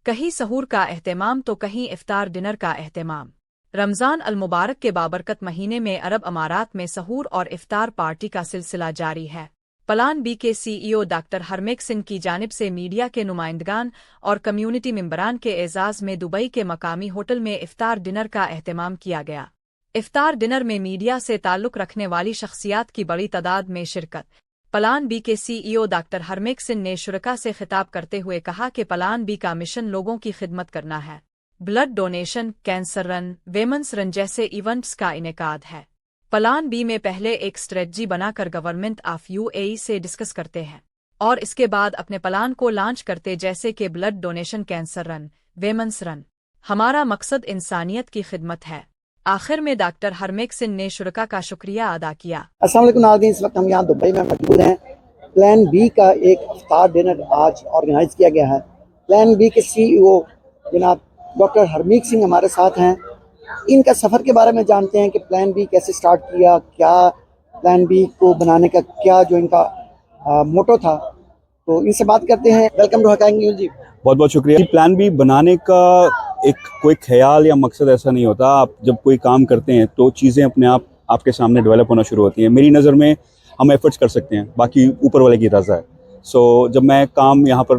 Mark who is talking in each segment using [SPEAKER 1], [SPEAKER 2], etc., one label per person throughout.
[SPEAKER 1] कहीं सहूर का एहतमाम तो कहीं इफ्तार डिनर का एहतमाम। रमज़ान अल मुबारक के बाबरकत महीने में अरब अमारात में सहूर और इफ्तार पार्टी का सिलसिला जारी है। प्लान बी के सीईओ डॉक्टर हरमेक सिंह की जानिब से मीडिया के नुमाइंदगान और कम्युनिटी मेंबरान के एजाज़ में दुबई के मकामी होटल में इफ्तार डिनर का एहतमाम किया गया। इफ्तार डिनर में मीडिया से ताल्लुक़ रखने वाली शख्सियात की बड़ी तादाद में शिरकत। प्लान बी के सीईओ डॉक्टर हरमेक सिंह ने शुरका से खिताब करते हुए कहा कि प्लान बी का मिशन लोगों की खिदमत करना है। Blood donation, cancer run, women's run जैसे इवेंट्स का इनेकाद है। प्लान बी में पहले एक स्ट्रेटजी बनाकर गवर्नमेंट ऑफ यूएई से डिस्कस करते हैं और इसके बाद अपने प्लान को लॉन्च करते, जैसे कि blood donation, cancer run, women's run. हमारा मकसद इंसानियत की खिदमत है। आखिर में डॉक्टर हरमेक सिंह ने शुरका का शुक्रिया अदा किया।
[SPEAKER 2] अस्सलाम वालेकुम नाज़रीन, इस वक्त हम यहाँ दुबई में मौजूद हैं। प्लान बी का एक इफ्तार डिनर आज ऑर्गेनाइज किया गया है। प्लान बी के सीईओ जनाब डॉक्टर हरमीक सिंह हमारे साथ हैं। इनका सफ़र के बारे में जानते हैं कि प्लान बी कैसे स्टार्ट किया, क्या प्लान बी को बनाने का क्या जो इनका मोटो था, तो इनसे बात करते हैं। वेलकम टू हकाइक न्यूज़ जी।
[SPEAKER 3] बहुत बहुत शुक्रिया। प्लान बी बनाने का एक कोई ख्याल या मकसद ऐसा नहीं होता। आप जब कोई काम करते हैं तो चीज़ें अपने आप आपके सामने डेवलप होना शुरू होती हैं। मेरी नज़र में हम एफर्ट्स कर सकते हैं, बाकी ऊपर वाले की रज़ा है। जब मैं काम यहाँ पर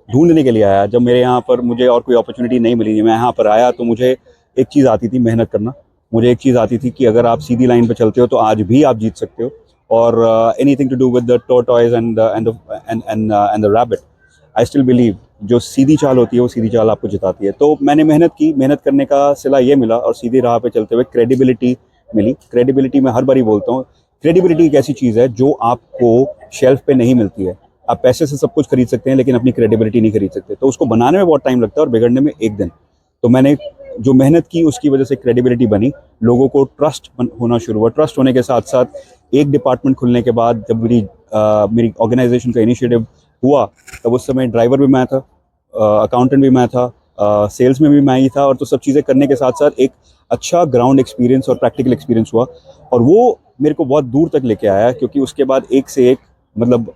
[SPEAKER 3] ढूंढने के लिए आया, जब मेरे यहाँ पर मुझे और कोई अपॉर्चुनिटी नहीं मिली, मैं यहाँ पर आया तो मुझे एक चीज़ आती थी, मेहनत करना। मुझे एक चीज़ आती थी कि अगर आप सीधी लाइन पर चलते हो तो आज भी आप जीत सकते हो। और anything to do with the tortoise and the rabbit, I still believe जो सीधी चाल होती है वो सीधी चाल आपको जिताती है। तो मैंने मेहनत की, मेहनत करने का सिला ये मिला और सीधी राह पे चलते हुए क्रेडिबिलिटी मिली। क्रेडिबिलिटी मैं हर बार ही बोलता हूँ, क्रेडिबिलिटी एक ऐसी चीज़ है जो आपको शेल्फ पे नहीं मिलती है। आप पैसे से सब कुछ खरीद सकते हैं लेकिन अपनी क्रेडिबिलिटी नहीं खरीद सकते। तो उसको बनाने में बहुत टाइम लगता है और बिगड़ने में एक दिन। तो मैंने जो मेहनत की उसकी वजह से क्रेडिबिलिटी बनी, लोगों को ट्रस्ट होना शुरू हुआ। ट्रस्ट होने के साथ साथ एक डिपार्टमेंट खुलने के बाद जब मेरी ऑर्गेनाइजेशन का इनिशिएटिव हुआ तब उस समय ड्राइवर भी मैं था, अकाउंटेंट भी मैं था, सेल्स में भी मैं ही था। और तो सब चीज़ें करने के साथ साथ एक अच्छा ग्राउंड एक्सपीरियंस और प्रैक्टिकल एक्सपीरियंस हुआ और वो मेरे को बहुत दूर तक लेके आया, क्योंकि उसके बाद एक से एक मतलब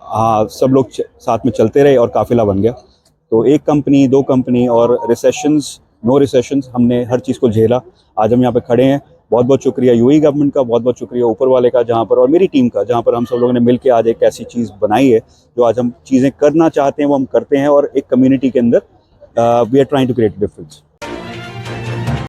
[SPEAKER 3] सब लोग साथ में चलते रहे और काफिला बन गया। तो एक कंपनी, दो कंपनी और रिसेशंस, नो रिसेशंस, हमने हर चीज़ को झेला। आज हम यहाँ पे खड़े हैं। बहुत बहुत शुक्रिया यूएई गवर्नमेंट का, बहुत बहुत शुक्रिया ऊपर वाले का, जहाँ पर, और मेरी टीम का, जहाँ पर हम सब लोगों ने मिलकर आज एक ऐसी चीज़ बनाई है जो आज हम चीज़ें करना चाहते हैं वो हम करते हैं और एक कम्युनिटी के अंदर we are trying to create difference.